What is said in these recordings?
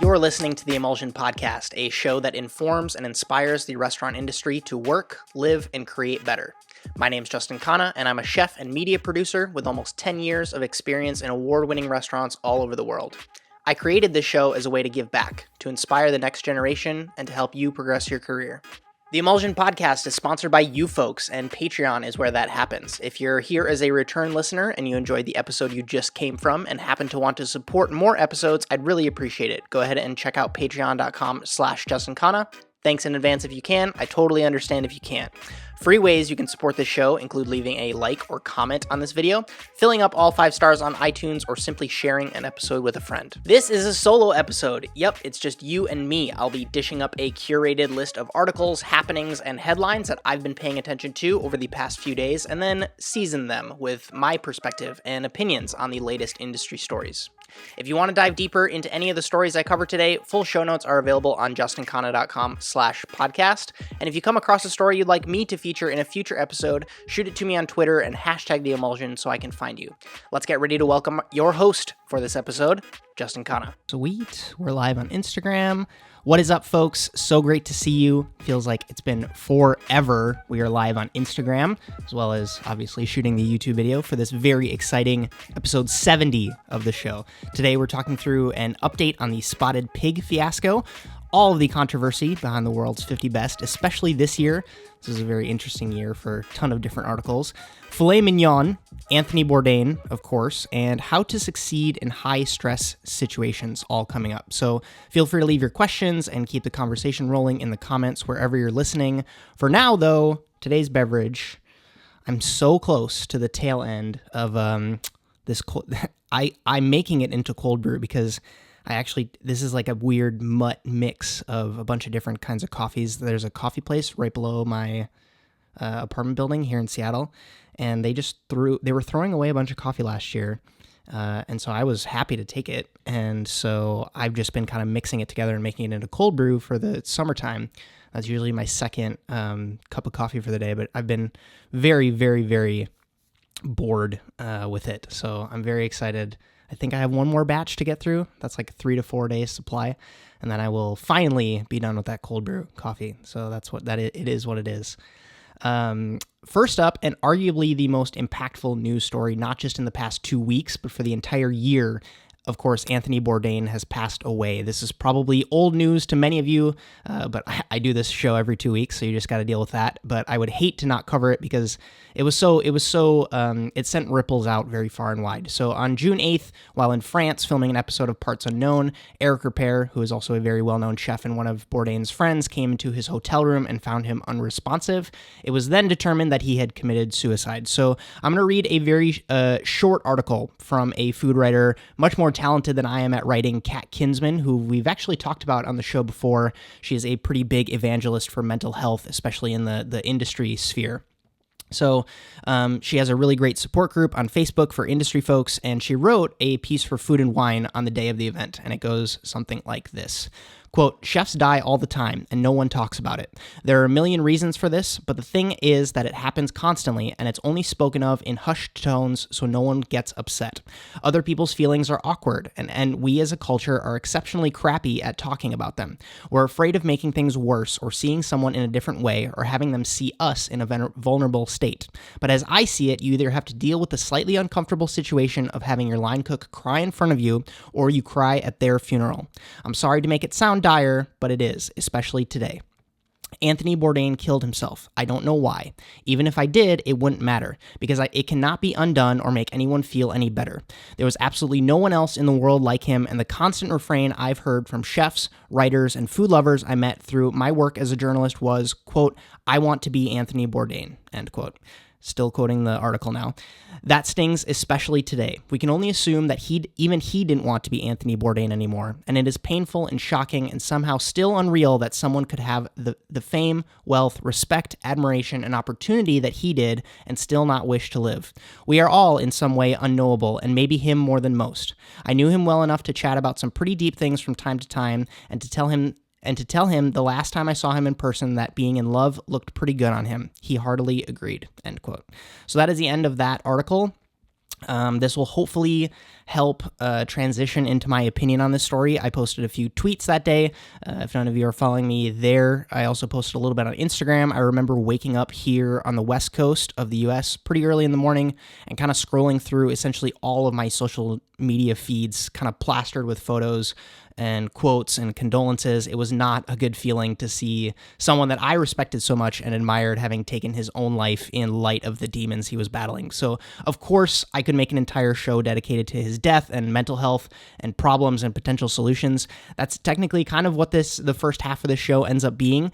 You're listening to the Emulsion Podcast, a show that informs and inspires the restaurant industry to work, live, and create better. My name's Justin Khanna, and I'm a chef and media producer with almost 10 years of experience in award-winning restaurants all over the world. I created this show as a way to give back, to inspire the next generation, and to help you progress your career. The Emulsion Podcast is sponsored by you folks, and Patreon is where that happens. If you're here as a return listener and you enjoyed the episode you just came from and happen to want to support more episodes, I'd really appreciate it. Go ahead and check out patreon.com/Justin Khanna. Thanks in advance if you can. I totally understand if you can't. Free ways you can support this show include leaving a like or comment on this video, filling up all 5 stars on iTunes, or simply sharing an episode with a friend. This is a solo episode. Yep, it's just you and me. I'll be dishing up a curated list of articles, happenings, and headlines that I've been paying attention to over the past few days, and then season them with my perspective and opinions on the latest industry stories. If you want to dive deeper into any of the stories I cover today, full show notes are available on justinkhanna.com/podcast. And if you come across a story you'd like me to feature in a future episode, shoot it to me on Twitter and hashtag the Emulsion so I can find you. Let's get ready to welcome your host for this episode, Justin Khanna. Sweet. We're live on Instagram. What is up, folks? So great to see you. Feels like it's been forever. We are live on Instagram, as well as obviously shooting the YouTube video for this very exciting episode 70 of the show. Today, we're talking through an update on the spotted pig fiasco, all of the controversy behind the world's 50 best, especially this year. This is a very interesting year for a ton of different articles. Filet Mignon, Anthony Bourdain, of course, and how to succeed in high-stress situations, all coming up. So feel free to leave your questions and keep the conversation rolling in the comments wherever you're listening. For now, though, today's beverage, I'm so close to the tail end of this. I'm making it into cold brew because this is like a weird mutt mix of a bunch of different kinds of coffees. There's a coffee place right below my apartment building here in Seattle, and they were throwing away a bunch of coffee last year, and so I was happy to take it, and so I've just been kind of mixing it together and making it into cold brew for the summertime. That's usually my second cup of coffee for the day, but I've been very, very, very bored with it, so I'm very excited. I think I have one more batch to get through. That's like a 3 to 4 day supply, and then I will finally be done with that cold brew coffee. So that's what that is. It is what it is. First up, and arguably the most impactful news story, not just in the past 2 weeks, but for the entire year. Of course, Anthony Bourdain has passed away. This is probably old news to many of you, but I do this show every 2 weeks, so you just got to deal with that. But I would hate to not cover it because it sent ripples out very far and wide. So on June 8th, while in France filming an episode of Parts Unknown, Eric Ripert, who is also a very well-known chef and one of Bourdain's friends, came into his hotel room and found him unresponsive. It was then determined that he had committed suicide. So I'm going to read a very short article from a food writer, much more talented than I am at writing, Kat Kinsman, who we've actually talked about on the show before. She is a pretty big evangelist for mental health, especially in the industry sphere. So she has a really great support group on Facebook for industry folks, and she wrote a piece for Food and Wine on the day of the event, and it goes something like this. Quote, "Chefs die all the time, and no one talks about it. There are a million reasons for this, but the thing is that it happens constantly, and it's only spoken of in hushed tones so no one gets upset. Other people's feelings are awkward, and we as a culture are exceptionally crappy at talking about them. We're afraid of making things worse or seeing someone in a different way or having them see us in a vulnerable state. But as I see it, you either have to deal with the slightly uncomfortable situation of having your line cook cry in front of you, or you cry at their funeral. I'm sorry to make it sound dire, but it is, especially today. Anthony Bourdain killed himself. I don't know why. Even if I did, it wouldn't matter, because it cannot be undone or make anyone feel any better. There was absolutely no one else in the world like him, and the constant refrain I've heard from chefs, writers, and food lovers I met through my work as a journalist was, quote, I want to be Anthony Bourdain, end quote. Still quoting the article now. That stings especially today. We can only assume that even he didn't want to be Anthony Bourdain anymore, and it is painful and shocking and somehow still unreal that someone could have the fame, wealth, respect, admiration, and opportunity that he did and still not wish to live. We are all in some way unknowable, and maybe him more than most. I knew him well enough to chat about some pretty deep things from time to time, and to tell him the last time I saw him in person that being in love looked pretty good on him. He heartily agreed, end quote. So that is the end of that article. This will hopefully help transition into my opinion on this story. I posted a few tweets that day. If none of you are following me there, I also posted a little bit on Instagram. I remember waking up here on the west coast of the US pretty early in the morning and kind of scrolling through essentially all of my social media feeds, kind of plastered with photos and quotes and condolences. It was not a good feeling to see someone that I respected so much and admired having taken his own life in light of the demons he was battling. So, of course, I could make an entire show dedicated to his death and mental health and problems and potential solutions. That's technically kind of what the first half of the show ends up being.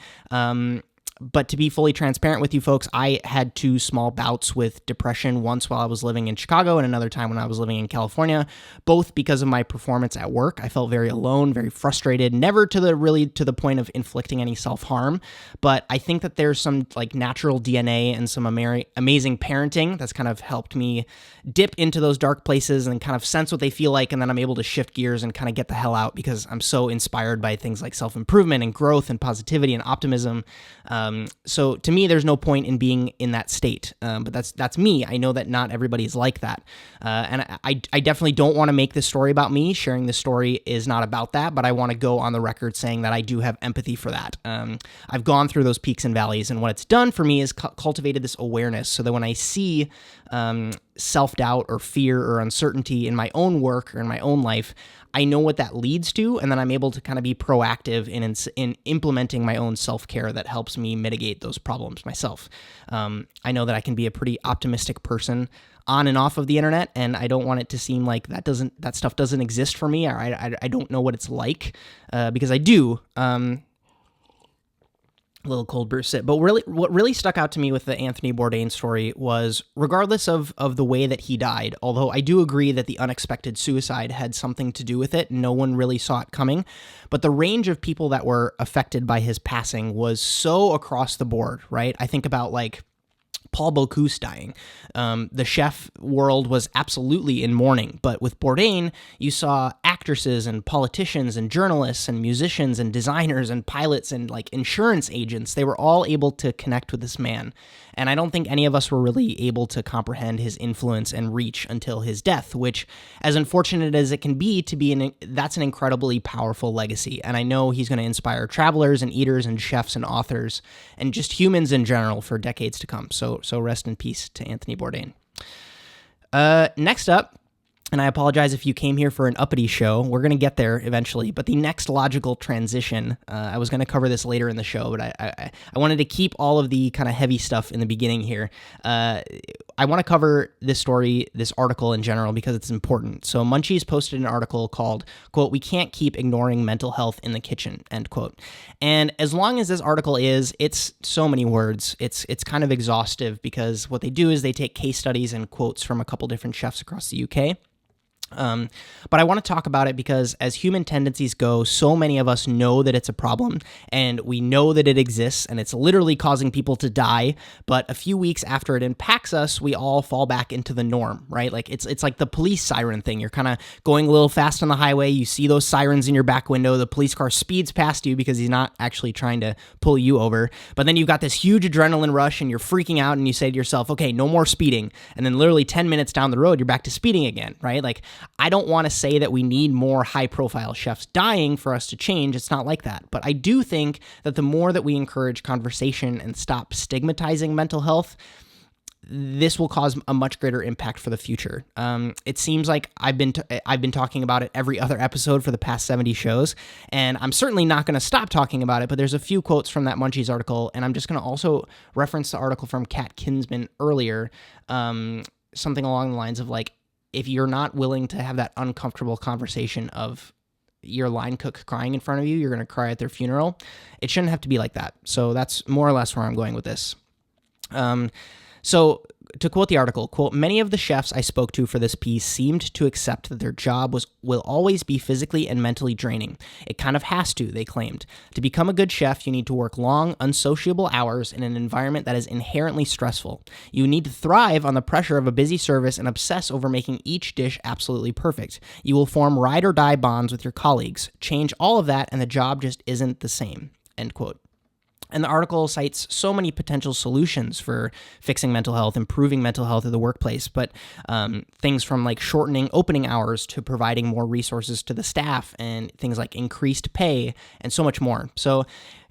But to be fully transparent with you folks, I had 2 small bouts with depression, once while I was living in Chicago and another time when I was living in California, both because of my performance at work. I felt very alone, very frustrated, never to the point of inflicting any self-harm. But I think that there's some like natural DNA and some amazing parenting that's kind of helped me dip into those dark places and kind of sense what they feel like. And then I'm able to shift gears and kind of get the hell out because I'm so inspired by things like self-improvement and growth and positivity and optimism. So to me, there's no point in being in that state, but that's me. I know that not everybody is like that, and I definitely don't want to make this story about me. Sharing this story is not about that, but I want to go on the record saying that I do have empathy for that. I've gone through those peaks and valleys, and what it's done for me is cultivated this awareness so that when I see self-doubt or fear or uncertainty in my own work or in my own life, I know what that leads to, and then I'm able to kind of be proactive in implementing my own self-care that helps me mitigate those problems myself. I know that I can be a pretty optimistic person on and off of the internet, and I don't want it to seem like that stuff doesn't exist for me, or I don't know what it's like, because I do. A little cold brew sip. But what really stuck out to me with the Anthony Bourdain story was, regardless of the way that he died, although I do agree that the unexpected suicide had something to do with it, no one really saw it coming, but the range of people that were affected by his passing was so across the board, right? I think about like Paul Bocuse dying. The chef world was absolutely in mourning, but with Bourdain, you saw actresses and politicians and journalists and musicians and designers and pilots and like insurance agents. They were all able to connect with this man. And I don't think any of us were really able to comprehend his influence and reach until his death, which, as unfortunate as it can be, that's an incredibly powerful legacy. And I know he's going to inspire travelers and eaters and chefs and authors and just humans in general for decades to come. So rest in peace to Anthony Bourdain. Next up, and I apologize if you came here for an uppity show. We're going to get there eventually, but the next logical transition, I was going to cover this later in the show, but I wanted to keep all of the kind of heavy stuff in the beginning here. I want to cover this story, this article in general, because it's important. So Munchies posted an article called, quote, "We can't keep ignoring mental health in the kitchen," end quote. And as long as this article it's so many words, it's kind of exhaustive, because what they do is they take case studies and quotes from a couple different chefs across the UK. But I want to talk about it because as human tendencies go, so many of us know that it's a problem and we know that it exists and it's literally causing people to die. But a few weeks after it impacts us, we all fall back into the norm, right? Like it's like the police siren thing. You're kind of going a little fast on the highway. You see those sirens in your back window. The police car speeds past you because he's not actually trying to pull you over. But then you've got this huge adrenaline rush and you're freaking out and you say to yourself, okay, no more speeding. And then literally 10 minutes down the road, you're back to speeding again, right? Like, I don't want to say that we need more high-profile chefs dying for us to change. It's not like that. But I do think that the more that we encourage conversation and stop stigmatizing mental health, this will cause a much greater impact for the future. It seems like I've been talking about it every other episode for the past 70 shows, and I'm certainly not going to stop talking about it, but there's a few quotes from that Munchies article, and I'm just going to also reference the article from Kat Kinsman earlier, something along the lines of like, if you're not willing to have that uncomfortable conversation of your line cook crying in front of you, you're going to cry at their funeral. It shouldn't have to be like that. So that's more or less where I'm going with this. So to quote the article, quote, "Many of the chefs I spoke to for this piece seemed to accept that their job will always be physically and mentally draining. It kind of has to," they claimed. "To become a good chef, you need to work long, unsociable hours in an environment that is inherently stressful. You need to thrive on the pressure of a busy service and obsess over making each dish absolutely perfect. You will form ride-or-die bonds with your colleagues. Change all of that, and the job just isn't the same," end quote. And the article cites so many potential solutions for fixing mental health, improving mental health of the workplace, but things from like shortening opening hours to providing more resources to the staff, and things like increased pay and so much more. So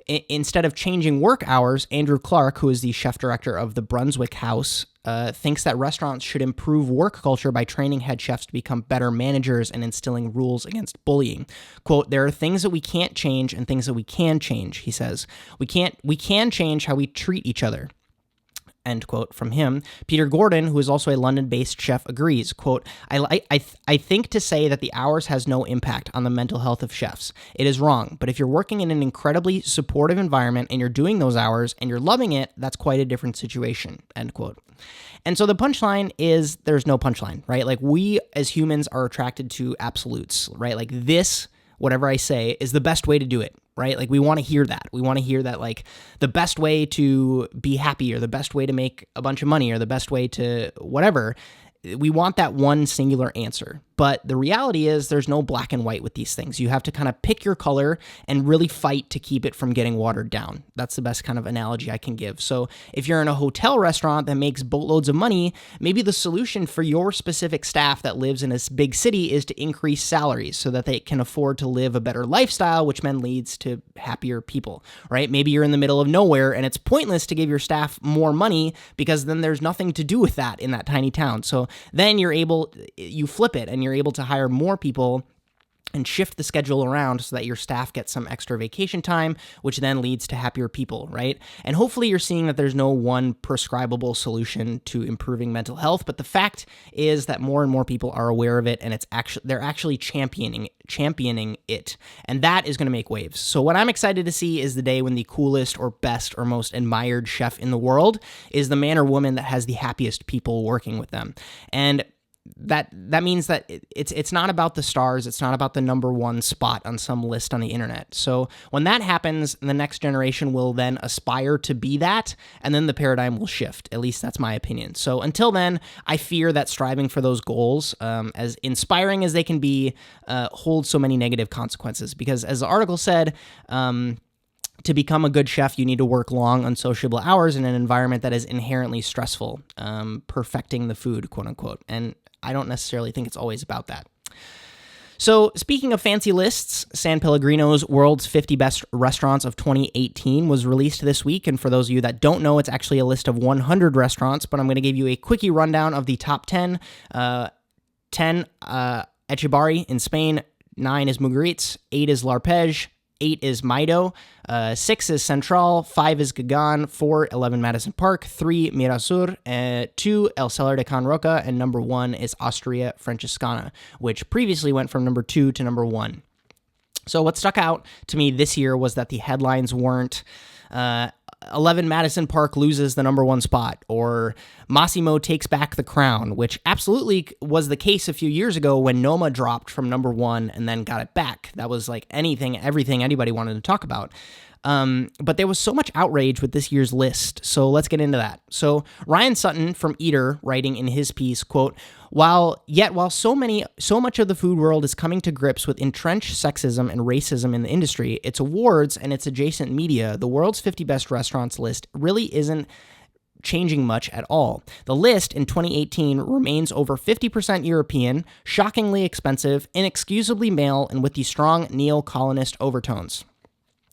instead of changing work hours, Andrew Clark, who is the chef director of the Brunswick House, thinks that restaurants should improve work culture by training head chefs to become better managers and instilling rules against bullying. Quote, there are things that we can't change and things that we can change, he says. We can change how we treat each other. End quote from him. Peter Gordon, who is also a London-based chef, agrees. Quote, I think to say that the hours has no impact on the mental health of chefs. It is wrong, but if you're working in an incredibly supportive environment and you're doing those hours and you're loving it, that's quite a different situation. End quote. And so the punchline is there's no punchline, right? Like, we as humans are attracted to absolutes, right? Like, this, whatever I say, is the best way to do it. Right? Like, we want to hear that. We want to hear that, like, the best way to be happy, or the best way to make a bunch of money, or the best way to whatever. We want that one singular answer. But the reality is there's no black and white with these things. You have to kind of pick your color and really fight to keep it from getting watered down. That's the best kind of analogy I can give. So if you're in a hotel restaurant that makes boatloads of money, maybe the solution for your specific staff that lives in a big city is to increase salaries so that they can afford to live a better lifestyle, which then leads to happier people, right? Maybe you're in the middle of nowhere and it's pointless to give your staff more money because then there's nothing to do with that in that tiny town. So then you flip it and you're able to hire more people and shift the schedule around so that your staff gets some extra vacation time, which then leads to happier people, right? And hopefully you're seeing that there's no one prescribable solution to improving mental health, but the fact is that more and more people are aware of it, and they're actually championing it, and that is going to make waves. So what I'm excited to see is the day when the coolest or best or most admired chef in the world is the man or woman that has the happiest people working with them. And that means that it's not about the stars. It's not about the number one spot on some list on the internet. So when that happens, the next generation will then aspire to be that, and then the paradigm will shift. At least that's my opinion. So until then, I fear that striving for those goals, as inspiring as they can be, hold so many negative consequences. Because as the article said, to become a good chef, you need to work long, unsociable hours in an environment that is inherently stressful, perfecting the food, quote unquote. And I don't necessarily think it's always about that. So speaking of fancy lists, San Pellegrino's World's 50 Best Restaurants of 2018 was released this week. And for those of you that don't know, it's actually a list of 100 restaurants, but I'm going to give you a quickie rundown of the top 10. 10, Etxebarri in Spain. 9 is Mugaritz. 8 is L'Arpege. 8 is Maido, 6 is Central, 5 is Gagán, 4, 11 Madison Park, 3, Mirasur, 2, El Cellar de Can Roca, and number 1 is Osteria Francescana, which previously went from number 2 to number 1. So what stuck out to me this year was that the headlines weren't 11 Madison Park loses the number 1 spot, or Massimo takes back the crown, which absolutely was the case a few years ago when Noma dropped from number 1 and then got it back. That was like everything anybody wanted to talk about. But there was so much outrage with this year's list, so let's get into that. So Ryan Sutton from Eater, writing in his piece, quote, while so much of the food world is coming to grips with entrenched sexism and racism in the industry, its awards and its adjacent media, the world's 50 best restaurants list really isn't changing much at all. The list in 2018 remains over 50% European, shockingly expensive, inexcusably male, and with the strong neo-colonist overtones.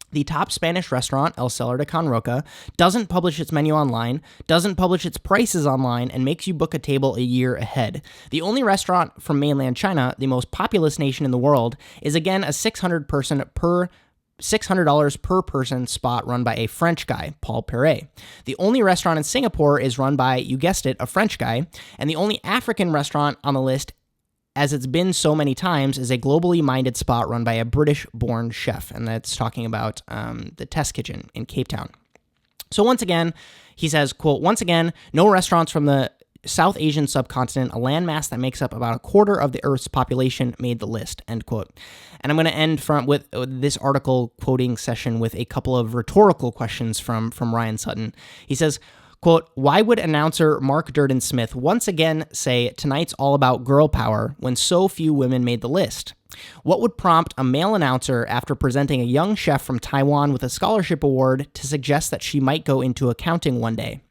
The top Spanish restaurant, El Cellar de Can Roca, doesn't publish its menu online, doesn't publish its prices online, and makes you book a table a year ahead. The only restaurant from mainland China, the most populous nation in the world, is again a $600 per person spot run by a French guy, Paul Perret. The only restaurant in Singapore is run by, you guessed it, a French guy, and the only African restaurant on the list, as it's been so many times, is a globally minded spot run by a British-born chef, and that's talking about the Test Kitchen in Cape Town. So once again, he says, quote, once again, no restaurants from the South Asian subcontinent, a landmass that makes up about a quarter of the Earth's population, made the list, end quote. And I'm going to end with this article quoting session with a couple of rhetorical questions from Ryan Sutton. He says, Quote, why would announcer Mark Durden-Smith once again say tonight's all about girl power when so few women made the list? What would prompt a male announcer after presenting a young chef from Taiwan with a scholarship award to suggest that she might go into accounting one day?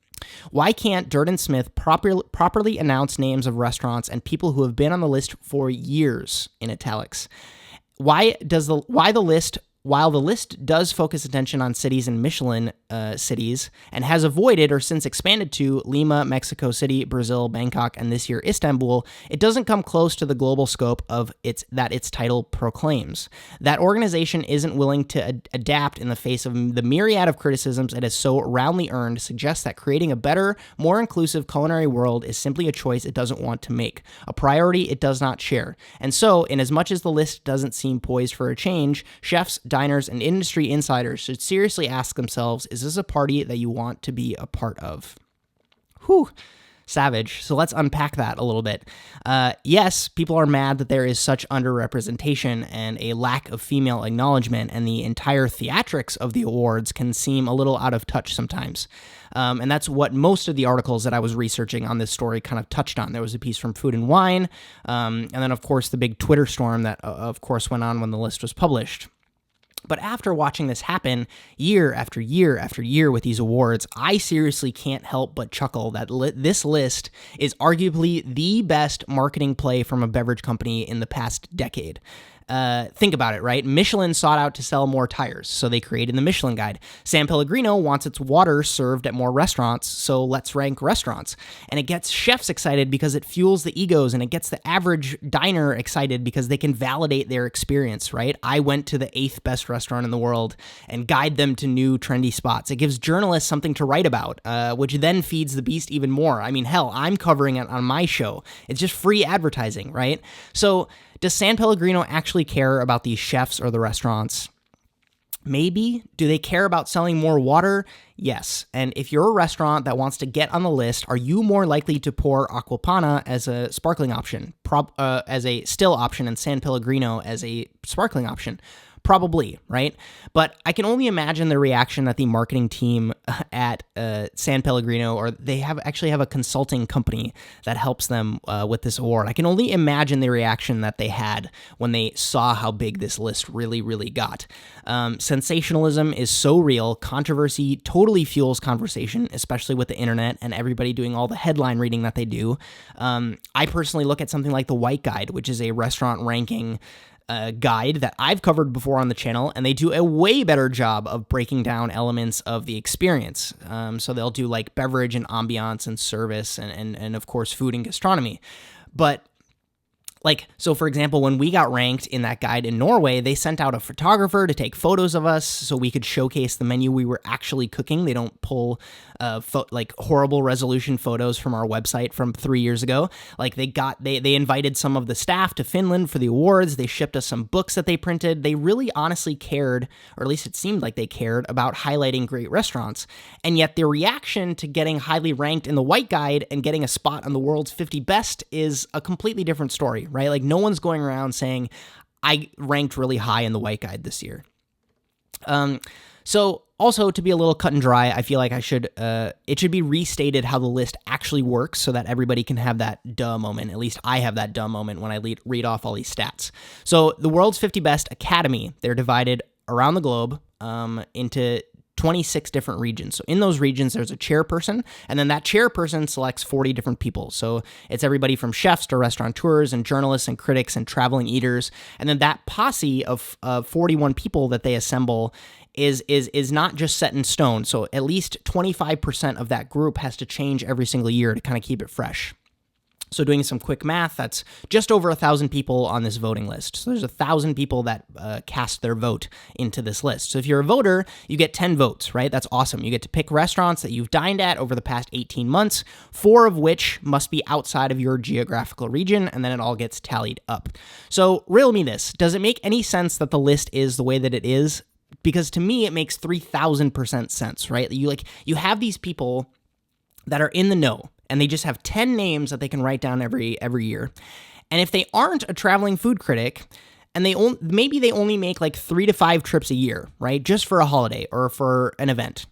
Why can't Durden-Smith properly announce names of restaurants and people who have been on the list for years, in italics? While the list does focus attention on cities and Michelin cities and has avoided or since expanded to Lima, Mexico City, Brazil, Bangkok, and this year Istanbul, it doesn't come close to the global scope of its title proclaims. That organization isn't willing to adapt in the face of the myriad of criticisms it has so roundly earned suggests that creating a better, more inclusive culinary world is simply a choice it doesn't want to make, a priority it does not share. And so, inasmuch as the list doesn't seem poised for a change, chefs, diners, and industry insiders should seriously ask themselves, is this a party that you want to be a part of? Whew. Savage. So let's unpack that a little bit. Yes, people are mad that there is such underrepresentation and a lack of female acknowledgement, and the entire theatrics of the awards can seem a little out of touch sometimes. And that's what most of the articles that I was researching on this story kind of touched on. There was a piece from Food and Wine, and then, of course, the big Twitter storm that, of course, went on when the list was published. But after watching this happen year after year after year with these awards, I seriously can't help but chuckle that this list is arguably the best marketing play from a beverage company in the past decade. Think about it, right? Michelin sought out to sell more tires, so they created the Michelin Guide. San Pellegrino wants its water served at more restaurants, so let's rank restaurants. And it gets chefs excited because it fuels the egos, and it gets the average diner excited because they can validate their experience, right? I went to the 8th best restaurant in the world and guide them to new trendy spots. It gives journalists something to write about, which then feeds the beast even more. I mean, hell, I'm covering it on my show. It's just free advertising, right? So does San Pellegrino actually care about these chefs or the restaurants? Maybe. Do they care about selling more water? Yes. And if you're a restaurant that wants to get on the list, are you more likely to pour Acqua Panna as a sparkling option, as a still option, and San Pellegrino as a sparkling option? Probably, right? But I can only imagine the reaction that the marketing team at San Pellegrino, or they actually have a consulting company that helps them with this award. I can only imagine the reaction that they had when they saw how big this list really, really got. Sensationalism is so real. Controversy totally fuels conversation, especially with the internet and everybody doing all the headline reading that they do. I personally look at something like the White Guide, which is a restaurant ranking guide that I've covered before on the channel, and they do a way better job of breaking down elements of the experience. So they'll do like beverage and ambiance and service and of course food and gastronomy. But so for example, when we got ranked in that guide in Norway, they sent out a photographer to take photos of us so we could showcase the menu we were actually cooking. They don't pull horrible resolution photos from our website from 3 years ago. They invited some of the staff to Finland for the awards. They shipped us some books that they printed. They really honestly cared, or at least it seemed like they cared, about highlighting great restaurants. And yet their reaction to getting highly ranked in the White Guide and getting a spot on the world's 50 best is a completely different story, right? Like, no one's going around saying, I ranked really high in the White Guide this year. So also, to be a little cut and dry, I feel like it should be restated how the list actually works so that everybody can have that duh moment. At least I have that duh moment when I read off all these stats. So the world's 50 best academy, they're divided around the globe into 26 different regions. So in those regions, there's a chairperson, and then that chairperson selects 40 different people. So it's everybody from chefs to restaurateurs and journalists and critics and traveling eaters. And then that posse of 41 people that they assemble is not just set in stone. So at least 25% of that group has to change every single year to kind of keep it fresh. So doing some quick math, that's just over 1,000 people on this voting list. So there's 1,000 people that cast their vote into this list. So if you're a voter, you get 10 votes, right? That's awesome. You get to pick restaurants that you've dined at over the past 18 months, 4 of which must be outside of your geographical region, and then it all gets tallied up. So riddle me this. Does it make any sense that the list is the way that it is? Because to me, it makes 3,000% sense, right? You have these people that are in the know, and they just have 10 names that they can write down every year. And if they aren't a traveling food critic, and maybe they only make like 3 to 5 trips a year, right? Just for a holiday or for an event.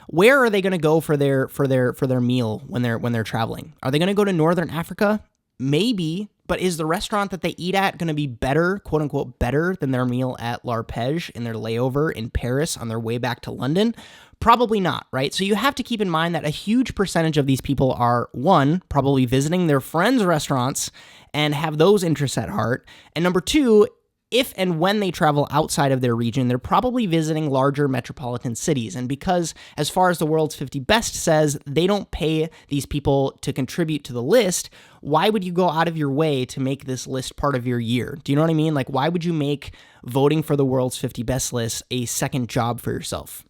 Where are they going to go for their meal when they're traveling? Are they going to go to Northern Africa? Maybe, but is the restaurant that they eat at going to be better, quote unquote, better than their meal at L'Arpège in their layover in Paris on their way back to London? Probably not, right? So you have to keep in mind that a huge percentage of these people are, one, probably visiting their friends' restaurants and have those interests at heart. And number two, if and when they travel outside of their region, they're probably visiting larger metropolitan cities. And because, as far as the World's 50 Best says, they don't pay these people to contribute to the list, why would you go out of your way to make this list part of your year? Do you know what I mean? Like, why would you make voting for the World's 50 Best list a second job for yourself?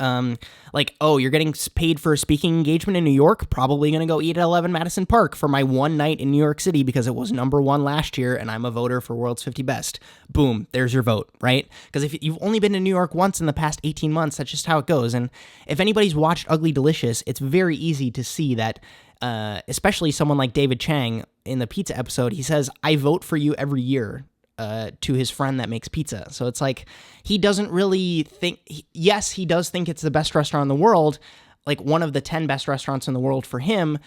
You're getting paid for a speaking engagement in New York, probably going to go eat at 11 Madison Park for my one night in New York City because it was number one last year and I'm a voter for World's 50 Best. Boom, there's your vote, right? Because if you've only been to New York once in the past 18 months, that's just how it goes. And if anybody's watched Ugly Delicious, it's very easy to see that, especially someone like David Chang in the pizza episode, he says, I vote for you every year. To his friend that makes pizza. So it's like, he doesn't really think, yes, he does think it's the best restaurant in the world, like one of the 10 best restaurants in the world for him,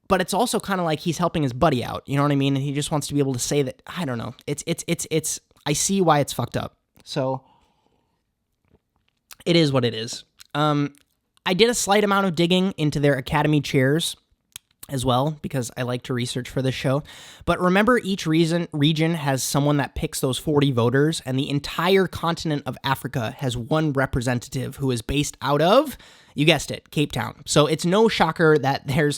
but it's also kind of like he's helping his buddy out, you know what I mean? And he just wants to be able to say that, I don't know, it's, I see why it's fucked up. So it is what it is. I did a slight amount of digging into their Academy chairs as well, because I like to research for this show. But remember, each region has someone that picks those 40 voters, and the entire continent of Africa has one representative who is based out of, you guessed it, Cape Town. So it's no shocker that there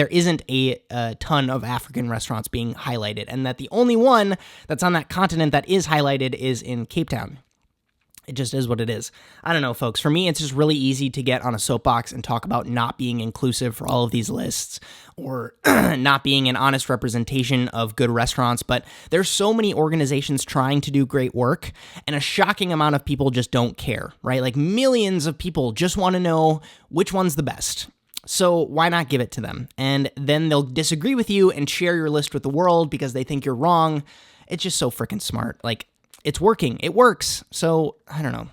isn't a ton of African restaurants being highlighted, and that the only one that's on that continent that is highlighted is in Cape Town. It just is what it is. I don't know, folks. For me, it's just really easy to get on a soapbox and talk about not being inclusive for all of these lists or not being an honest representation of good restaurants. But there's so many organizations trying to do great work, and a shocking amount of people just don't care, right? Like millions of people just want to know which one's the best. So why not give it to them? And then they'll disagree with you and share your list with the world because they think you're wrong. It's just so freaking smart. Like, it's working. It works. So I don't know.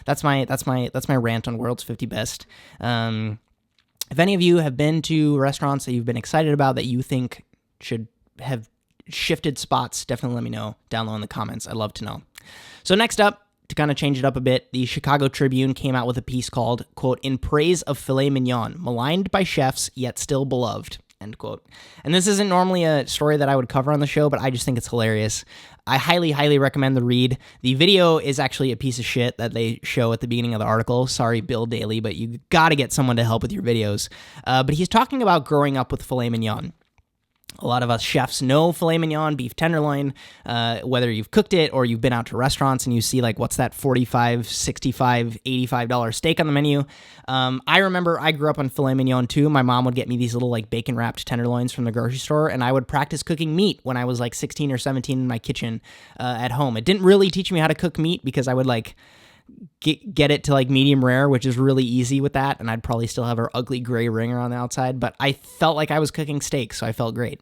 That's my rant on World's 50 Best. If any of you have been to restaurants that you've been excited about that you think should have shifted spots, definitely let me know down low in the comments. I'd love to know. So next up, to kind of change it up a bit, the Chicago Tribune came out with a piece called, quote, "In Praise of Filet Mignon, Maligned by Chefs, Yet Still Beloved." End quote. And this isn't normally a story that I would cover on the show, but I just think it's hilarious. I highly, highly recommend the read. The video is actually a piece of shit that they show at the beginning of the article. Sorry, Bill Daly, but you got to get someone to help with your videos. But he's talking about growing up with filet mignon. A lot of us chefs know filet mignon, beef tenderloin, whether you've cooked it or you've been out to restaurants and you see, like, what's that $45, $65, $85 steak on the menu. I remember I grew up on filet mignon too. My mom would get me these little, like, bacon wrapped tenderloins from the grocery store, and I would practice cooking meat when I was like 16 or 17 in my kitchen at home. It didn't really teach me how to cook meat because I would, like, get it to, like, medium rare, which is really easy with that, and I'd probably still have our ugly gray ringer on the outside, but I felt like I was cooking steak, so I felt great.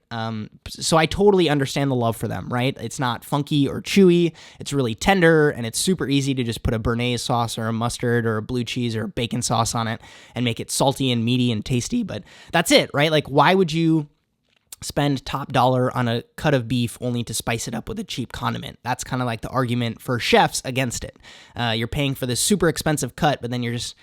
So I totally understand the love for them, right? It's not funky or chewy, it's really tender, and it's super easy to just put a béarnaise sauce or a mustard or a blue cheese or a bacon sauce on it and make it salty and meaty and tasty, but that's it, right? Like, why would you spend top dollar on a cut of beef only to spice it up with a cheap condiment? That's kind of like the argument for chefs against it. You're paying for this super expensive cut, but then you're just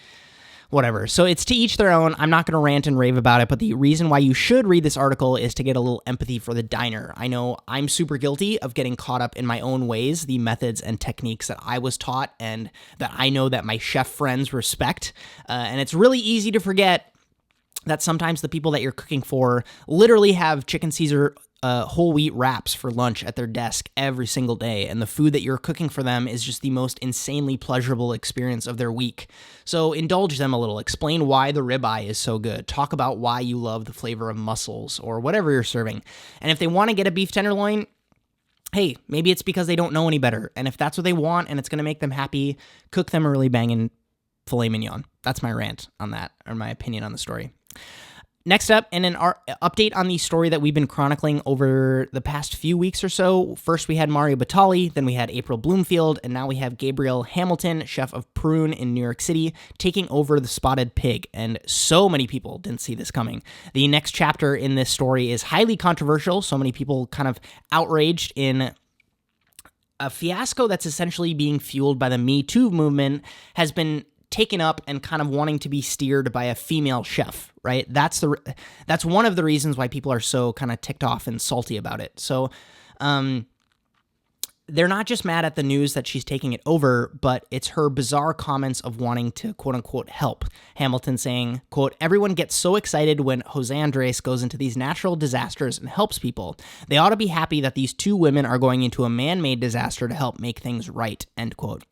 whatever. So it's to each their own. I'm not going to rant and rave about it, but the reason why you should read this article is to get a little empathy for the diner. I know I'm super guilty of getting caught up in my own ways, the methods and techniques that I was taught and that I know that my chef friends respect. And it's really easy to forget that sometimes the people that you're cooking for literally have chicken Caesar whole wheat wraps for lunch at their desk every single day, and the food that you're cooking for them is just the most insanely pleasurable experience of their week. So indulge them a little. Explain why the ribeye is so good. Talk about why you love the flavor of mussels or whatever you're serving. And if they want to get a beef tenderloin, hey, maybe it's because they don't know any better. And if that's what they want and it's going to make them happy, cook them a really banging filet mignon. That's my rant on that, or my opinion on the story. Next up, and an update on the story that we've been chronicling over the past few weeks or so. First, we had Mario Batali, then we had April Bloomfield, and now we have Gabriel Hamilton, chef of Prune in New York City, taking over the Spotted Pig, and so many people didn't see this coming. The next chapter in this story is highly controversial, so many people kind of outraged in a fiasco that's essentially being fueled by the Me Too movement, has been taken up and kind of wanting to be steered by a female chef, right? That's one of the reasons why people are so kind of ticked off and salty about it. So they're not just mad at the news that she's taking it over, but it's her bizarre comments of wanting to quote unquote help. Hamilton saying, quote, "Everyone gets so excited when Jose Andres goes into these natural disasters and helps people. They ought to be happy that these two women are going into a man-made disaster to help make things right," end quote.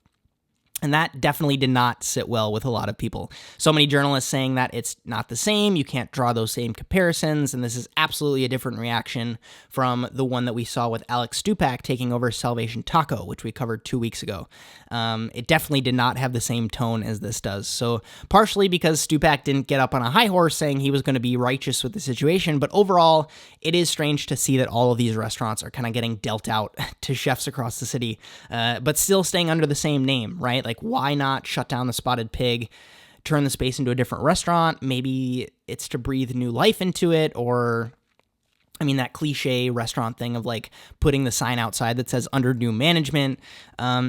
And that definitely did not sit well with a lot of people. So many journalists saying that it's not the same, you can't draw those same comparisons, and this is absolutely a different reaction from the one that we saw with Alex Stupak taking over Salvation Taco, which we covered 2 weeks ago. It definitely did not have the same tone as this does. So partially because Stupak didn't get up on a high horse saying he was going to be righteous with the situation, but overall, it is strange to see that all of these restaurants are kind of getting dealt out to chefs across the city, but still staying under the same name, right? Like, why not shut down the Spotted Pig, turn the space into a different restaurant? Maybe it's to breathe new life into it, or, I mean, that cliche restaurant thing of like putting the sign outside that says under new management.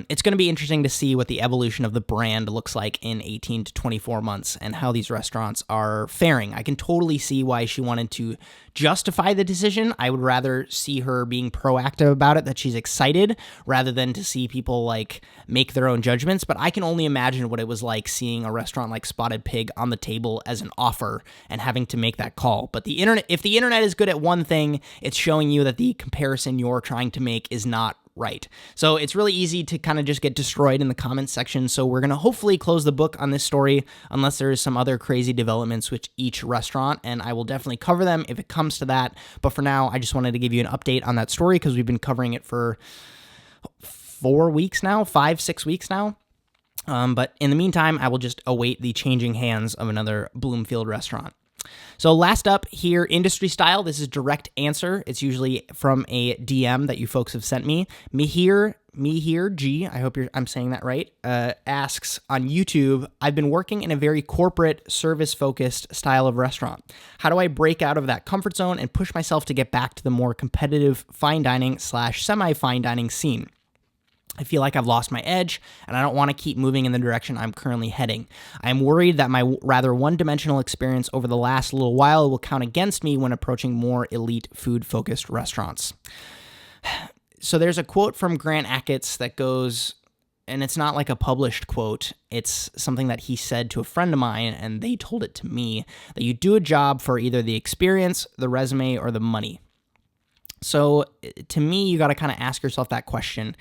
It's going to be interesting to see what the evolution of the brand looks like in 18 to 24 months and how these restaurants are faring. I can totally see why she wanted to justify the decision. I would rather see her being proactive about it, that she's excited, rather than to see people like make their own judgments. But I can only imagine what it was like seeing a restaurant like Spotted Pig on the table as an offer and having to make that call. But the internet, if the internet is good at one thing, it's showing you that the comparison you're trying to make is not right. So it's really easy to kind of just get destroyed in the comments section. So we're going to hopefully close the book on this story unless there is some other crazy developments with each restaurant, and I will definitely cover them if it comes to that. But for now, I just wanted to give you an update on that story because we've been covering it for 4 weeks now, 5-6 weeks now. But in the meantime, I will just await the changing hands of another Bloomfield restaurant. So last up here, industry style, this is direct answer. It's usually from a DM that you folks have sent me. Mihir G, I hope I'm saying that right, asks on YouTube, "I've been working in a very corporate, service-focused style of restaurant. How do I break out of that comfort zone and push myself to get back to the more competitive fine dining / semi-fine dining scene? I feel like I've lost my edge, and I don't want to keep moving in the direction I'm currently heading. I'm worried that my rather one-dimensional experience over the last little while will count against me when approaching more elite food-focused restaurants." So there's a quote from Grant Achatz that goes, and it's not like a published quote, it's something that he said to a friend of mine, and they told it to me, that you do a job for either the experience, the resume, or the money. So to me, you got to kind of ask yourself that question.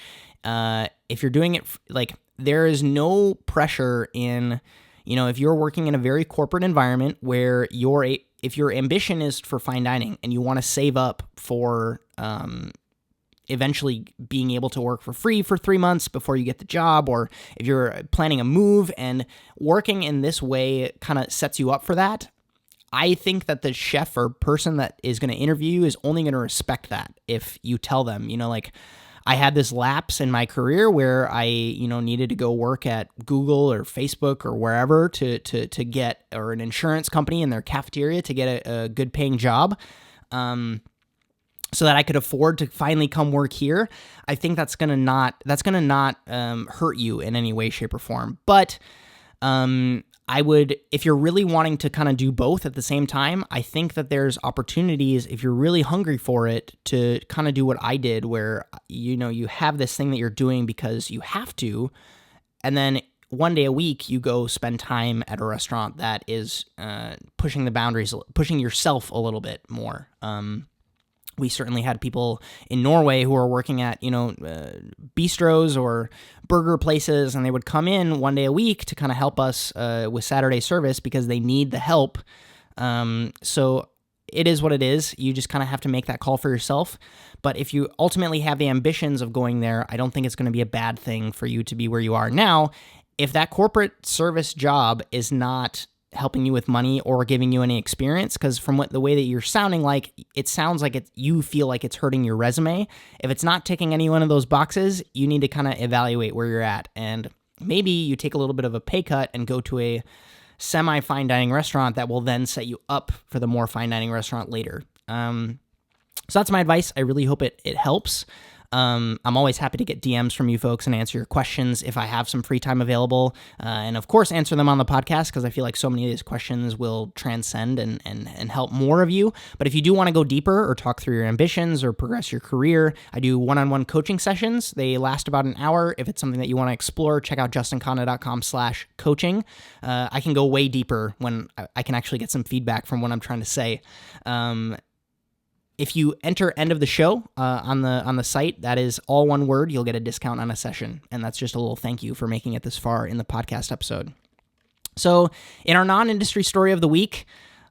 If you're doing it, like, there is no pressure in, if you're working in a very corporate environment where if your ambition is for fine dining and you want to save up for eventually being able to work for free for 3 months before you get the job, or if you're planning a move, and working in this way kind of sets you up for that, I think that the chef or person that is going to interview you is only going to respect that if you tell them, like, I had this lapse in my career where I, needed to go work at Google or Facebook or wherever to get, or an insurance company in their cafeteria to get a good paying job, so that I could afford to finally come work here. I think that's gonna not hurt you in any way, shape, or form. But I would, if you're really wanting to kind of do both at the same time, I think that there's opportunities, if you're really hungry for it, to kind of do what I did, where, you have this thing that you're doing because you have to, and then one day a week you go spend time at a restaurant that is pushing the boundaries, pushing yourself a little bit more. We certainly had people in Norway who were working at, bistros or burger places, and they would come in one day a week to kind of help us with Saturday service because they need the help. So it is what it is. You just kind of have to make that call for yourself. But if you ultimately have the ambitions of going there, I don't think it's going to be a bad thing for you to be where you are now. If that corporate service job is not helping you with money or giving you any experience, because from the way that you're sounding like, it sounds like you feel like it's hurting your resume. If it's not ticking any one of those boxes, you need to kind of evaluate where you're at, and maybe you take a little bit of a pay cut and go to a semi-fine dining restaurant that will then set you up for the more fine dining restaurant later. So that's my advice. I really hope it helps. I'm always happy to get DMs from you folks and answer your questions if I have some free time available. And of course, answer them on the podcast, because I feel like so many of these questions will transcend and help more of you. But if you do want to go deeper or talk through your ambitions or progress your career, I do one-on-one coaching sessions. They last about an hour. If it's something that you want to explore, check out justinkhanna.com/coaching. I can go way deeper when I can actually get some feedback from what I'm trying to say. If you enter end of the show on the site, that is all one word, you'll get a discount on a session. And that's just a little thank you for making it this far in the podcast episode. So in our non-industry story of the week,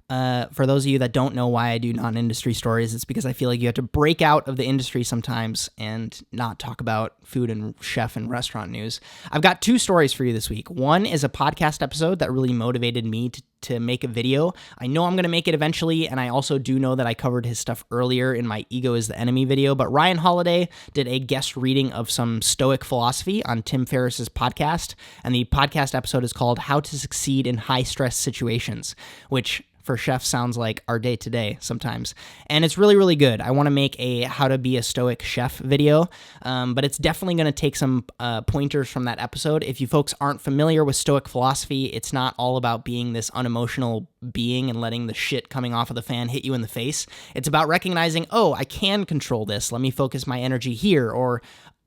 for those of you that don't know why I do non-industry stories, it's because I feel like you have to break out of the industry sometimes and not talk about food and chef and restaurant news. I've got 2 stories for you this week. One is a podcast episode that really motivated me to make a video. I know I'm going to make it eventually, and I also do know that I covered his stuff earlier in my Ego is the Enemy video, but Ryan Holiday did a guest reading of some Stoic philosophy on Tim Ferriss's podcast, and the podcast episode is called How to Succeed in High-Stress Situations, which for chefs sounds like our day-to-day sometimes. And it's really, really good. I want to make a how to be a Stoic chef video, but it's definitely going to take some pointers from that episode. If you folks aren't familiar with Stoic philosophy, it's not all about being this unemotional being and letting the shit coming off of the fan hit you in the face. It's about recognizing, oh, I can control this. Let me focus my energy here, or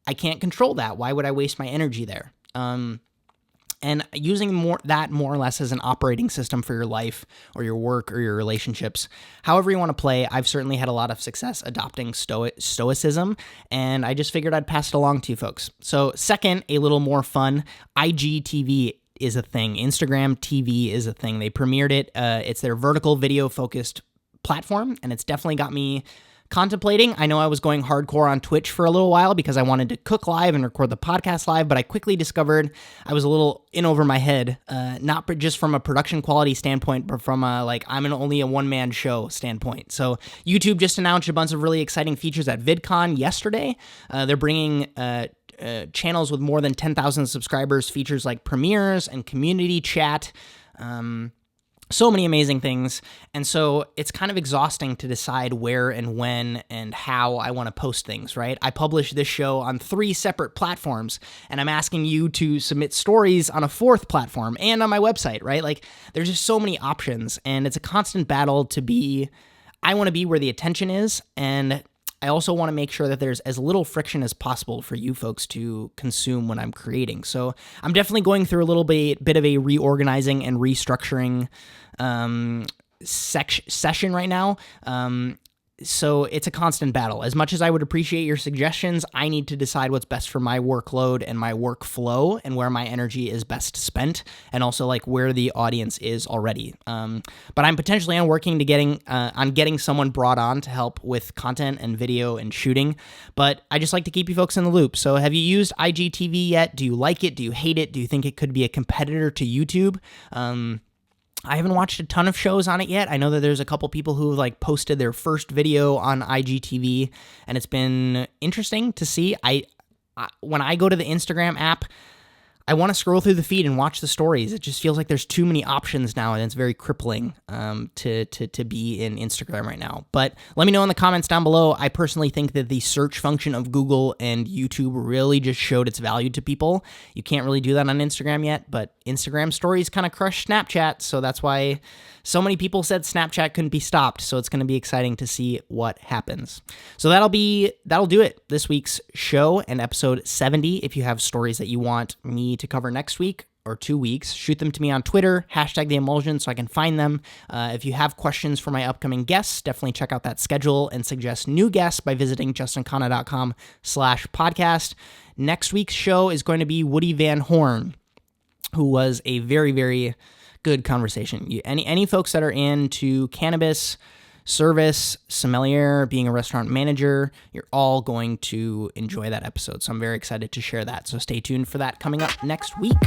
I can't control that. Why would I waste my energy there? And using more or less as an operating system for your life or your work or your relationships, however you want to play. I've certainly had a lot of success adopting stoicism, and I just figured I'd pass it along to you folks. So second, a little more fun, IGTV is a thing. Instagram TV is a thing. They premiered it. It's their vertical video focused platform, and it's definitely got me contemplating. I know I was going hardcore on Twitch for a little while because I wanted to cook live and record the podcast live, but I quickly discovered I was a little in over my head, not just from a production quality standpoint, but from I'm only a one-man show standpoint. So YouTube just announced a bunch of really exciting features at VidCon yesterday. They're bringing channels with more than 10,000 subscribers, features like premieres and community chat, so many amazing things. And so it's kind of exhausting to decide where and when and how I want to post things, right? I publish this show on 3 separate platforms, and I'm asking you to submit stories on a 4th platform and on my website, right? Like, there's just so many options, and it's a constant battle I want to be where the attention is, and I also want to make sure that there's as little friction as possible for you folks to consume when I'm creating. So I'm definitely going through a little bit of a reorganizing and restructuring session right now. So it's a constant battle. As much as I would appreciate your suggestions, I need to decide what's best for my workload and my workflow and where my energy is best spent, and also like where the audience is already. But I'm potentially working on getting someone brought on to help with content and video and shooting. But I just like to keep you folks in the loop. So have you used IGTV yet? Do you like it? Do you hate it? Do you think it could be a competitor to YouTube? I haven't watched a ton of shows on it yet. I know that there's a couple people who posted their first video on IGTV, and it's been interesting to see. When I go to the Instagram app, I want to scroll through the feed and watch the stories. It just feels like there's too many options now, and it's very crippling to be in Instagram right now. But let me know in the comments down below. I personally think that the search function of Google and YouTube really just showed its value to people. You can't really do that on Instagram yet, but Instagram stories kind of crushed Snapchat, so that's why so many people said Snapchat couldn't be stopped. So it's going to be exciting to see what happens. So that'll do it this week's show and episode 70. If you have stories that you want me to cover next week or 2 weeks, shoot them to me on Twitter, #TheEmulsion, so I can find them. If you have questions for my upcoming guests, definitely check out that schedule and suggest new guests by visiting justinkhanna.com/podcast. Next week's show is going to be Woody Van Horn, who was a very, very good conversation. Any folks that are into cannabis, service, sommelier, being a restaurant manager, you're all going to enjoy that episode. So I'm very excited to share that. So stay tuned for that coming up next week.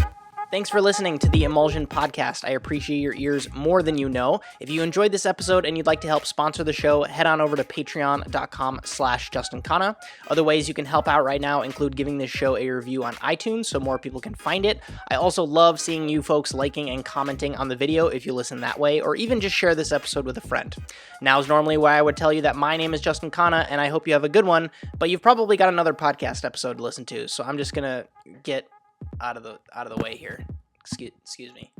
Thanks for listening to the Emulsion podcast. I appreciate your ears more than you know. If you enjoyed this episode and you'd like to help sponsor the show, head on over to patreon.com/Justin Khanna. Other ways you can help out right now include giving this show a review on iTunes so more people can find it. I also love seeing you folks liking and commenting on the video if you listen that way, or even just share this episode with a friend. Now is normally where I would tell you that my name is Justin Khanna and I hope you have a good one, but you've probably got another podcast episode to listen to, so I'm just gonna get out of the way here. Excuse me.